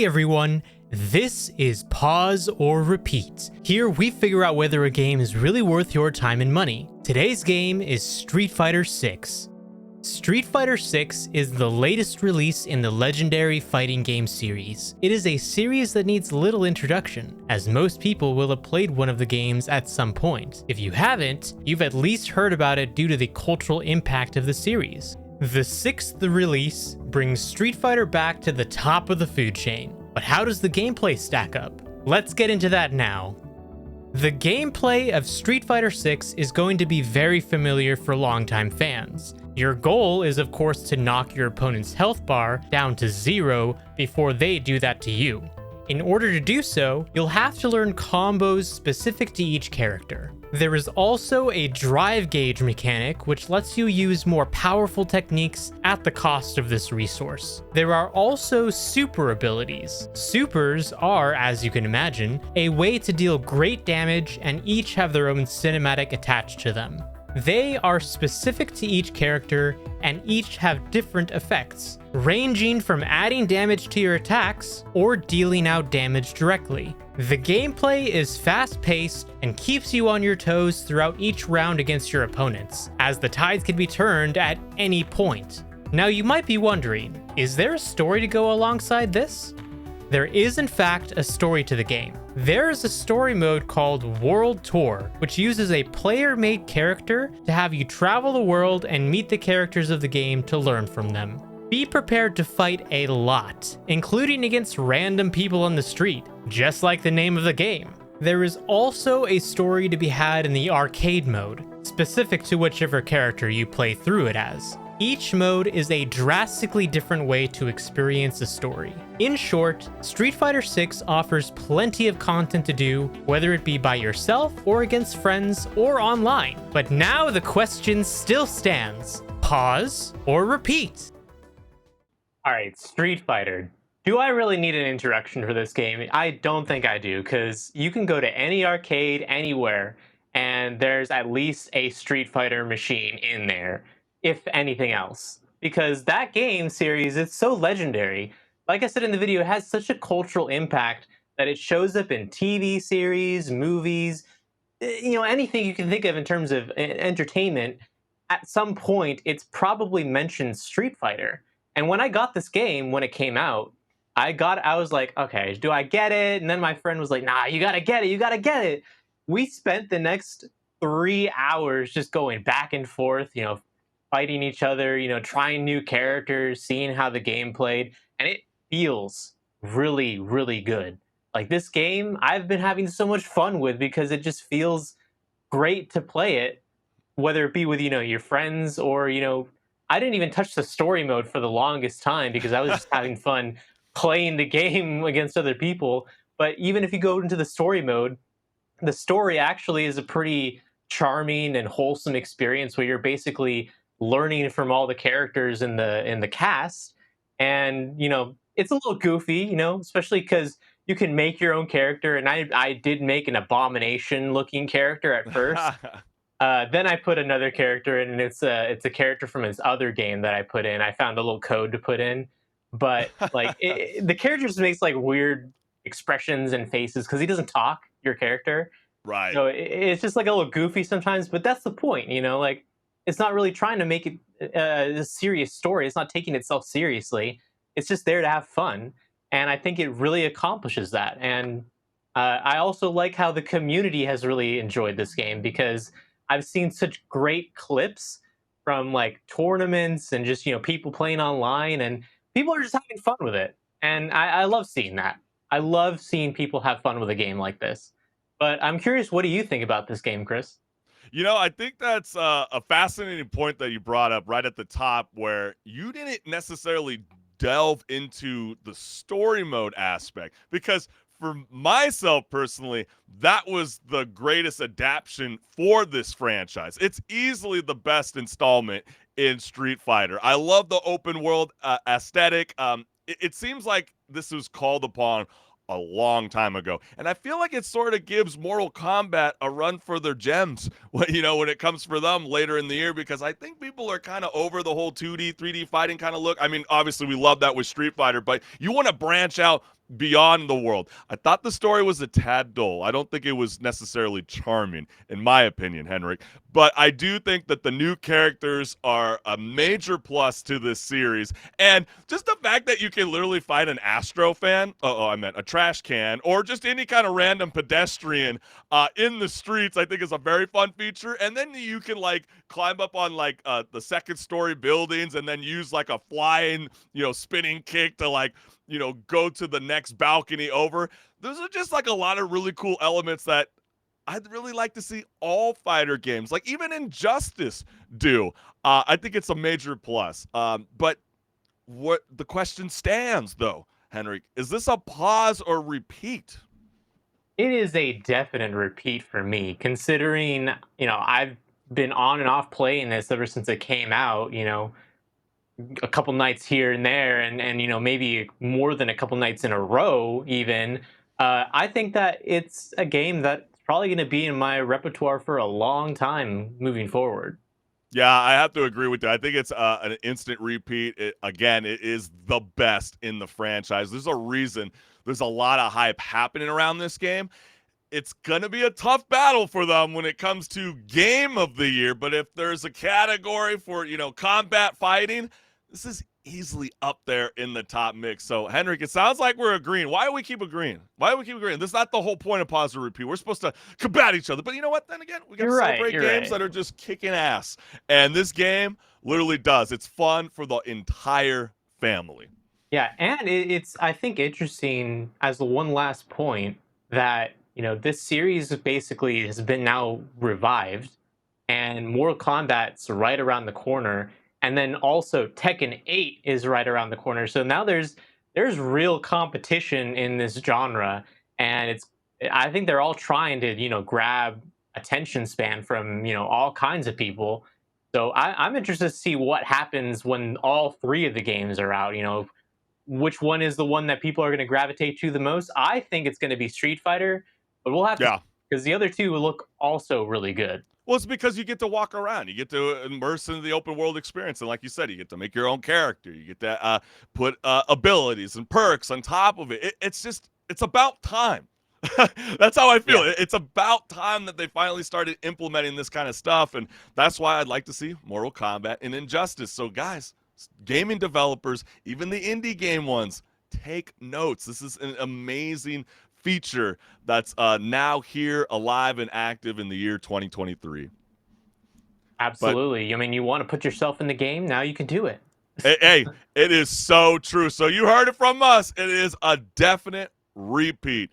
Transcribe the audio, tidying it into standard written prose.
Hey everyone, this is Pause or Repeat. Here we figure out whether a game is really worth your time and money. Today's game is Street Fighter 6. Street Fighter 6 is the latest release in the legendary fighting game series. It is a series that needs little introduction, as most people will have played one of the games at some point. If you haven't, you've at least heard about it due to the cultural impact of the series. The 6th release brings Street Fighter back to the top of the food chain. But how does the gameplay stack up? Let's get into that now. The gameplay of Street Fighter 6 is going to be very familiar for longtime fans. Your goal is of course to knock your opponent's health bar down to 0 before they do that to you. In order to do so, you'll have to learn combos specific to each character. There is also a drive gauge mechanic which lets you use more powerful techniques at the cost of this resource. There are also super abilities. Supers are, as you can imagine, a way to deal great damage and each have their own cinematic attached to them. They are specific to each character and each have different effects, ranging from adding damage to your attacks or dealing out damage directly. The gameplay is fast-paced and keeps you on your toes throughout each round against your opponents, as the tides can be turned at any point. Now you might be wondering, is there a story to go alongside this? There is in fact a story to the game. There is a story mode called World Tour, which uses a player-made character to have you travel the world and meet the characters of the game to learn from them. Be prepared to fight a lot, including against random people on the street, just like the name of the game. There is also a story to be had in the arcade mode, specific to whichever character you play through it as. Each mode is a drastically different way to experience a story. In short, Street Fighter 6 offers plenty of content to do, whether it be by yourself or against friends or online. But now the question still stands: pause or repeat? Alright, Street Fighter. Do I really need an introduction for this game? I don't think I do, because you can go to any arcade anywhere, and there's at least a Street Fighter machine in there, if anything else. Because that game series, it's so legendary. Like I said in the video, it has such a cultural impact that it shows up in TV series, movies, anything you can think of in terms of entertainment. At some point, it's probably mentioned Street Fighter. And when I got this game, when it came out, I was like, okay, do I get it? And then my friend was like, nah, you gotta get it, you gotta get it. We spent the next 3 hours just going back and forth, fighting each other, trying new characters, seeing how the game played, and it feels really, really good. Like, this game, I've been having so much fun with because it just feels great to play it, whether it be with, your friends or, I didn't even touch the story mode for the longest time because I was just having fun playing the game against other people. But even if you go into the story mode, the story actually is a pretty charming and wholesome experience where you're basically learning from all the characters in the cast. And it's a little goofy, especially because you can make your own character, and I did make an abomination looking character at first. Then I put another character in, and it's a character from his other game that I put in. I found a little code to put in, but like the character just makes like weird expressions and faces because he doesn't talk, your character. Right. So it's just like a little goofy sometimes, but that's the point, like it's not really trying to make it a serious story. It's not taking itself seriously. It's just there to have fun. And I think it really accomplishes that. And I also like how the community has really enjoyed this game because I've seen such great clips from like tournaments and just, people playing online, and people are just having fun with it. And I love seeing that. I love seeing people have fun with a game like this. But I'm curious, what do you think about this game, Chris? I think that's a fascinating point that you brought up right at the top, where you didn't necessarily delve into the story mode aspect, because for myself personally, that was the greatest adaptation for this franchise. It's easily the best installment in Street Fighter. I love the open world aesthetic. It seems like this was called upon a long time ago. And I feel like it sort of gives Mortal Kombat a run for their gems, when it comes for them later in the year, because I think people are kind of over the whole 2D, 3D fighting kind of look. I mean, obviously we love that with Street Fighter, but you want to branch out beyond the world. I thought the story was a tad dull. I don't think it was necessarily charming, in my opinion, HenricK. But I do think that the new characters are a major plus to this series. And just the fact that you can literally find an Astro fan, I meant a trash can, or just any kind of random pedestrian in the streets, I think is a very fun feature. And then you can like climb up on like the second story buildings and then use like a flying, spinning kick to like go to the next balcony over. Those are just like a lot of really cool elements that I'd really like to see all fighter games, like even Injustice, do. I think it's a major plus. But what the question stands, though, HenricK, is this a pause or repeat? It is a definite repeat for me, considering, I've been on and off playing this ever since it came out, a couple nights here and there, and maybe more than a couple nights in a row even. I think that it's a game that's probably going to be in my repertoire for a long time moving forward. Yeah, I have to agree with that. I think it's an instant repeat. Again, it is the best in the franchise. There's a reason there's a lot of hype happening around this game. It's going to be a tough battle for them when it comes to game of the year. But if there's a category for, combat fighting, this is easily up there in the top mix. So, HenricK, it sounds like we're agreeing. Why do we keep agreeing? Why do we keep agreeing? This is not the whole point of positive repeat. We're supposed to combat each other. But you know what? Then again, we got to You're right. celebrate You're games right. that are just kicking ass. And this game literally does. It's fun for the entire family. Yeah, and it's I think interesting as the one last point that this series basically has been now revived, and Mortal Kombat's right around the corner, and then also Tekken 8 is right around the corner. So now there's real competition in this genre, and I think they're all trying to grab attention span from all kinds of people. So I'm interested to see what happens when all three of the games are out. Which one is the one that people are going to gravitate to the most? I think it's going to be Street Fighter, but we'll have to, Yeah. because the other two look also really good. Well, it's because you get to walk around. You get to immerse into the open world experience. And like you said, you get to make your own character. You get to put abilities and perks on top of it. It's about time. That's how I feel. Yeah, It's about time that they finally started implementing this kind of stuff. And that's why I'd like to see Mortal Kombat and Injustice. So, guys, gaming developers, even the indie game ones, take notes. This is an amazing feature that's now here, alive, and active in the year 2023. But absolutely. I mean, you want to put yourself in the game, now you can do it. hey, it is so true. So you heard it from us. It is a definite repeat.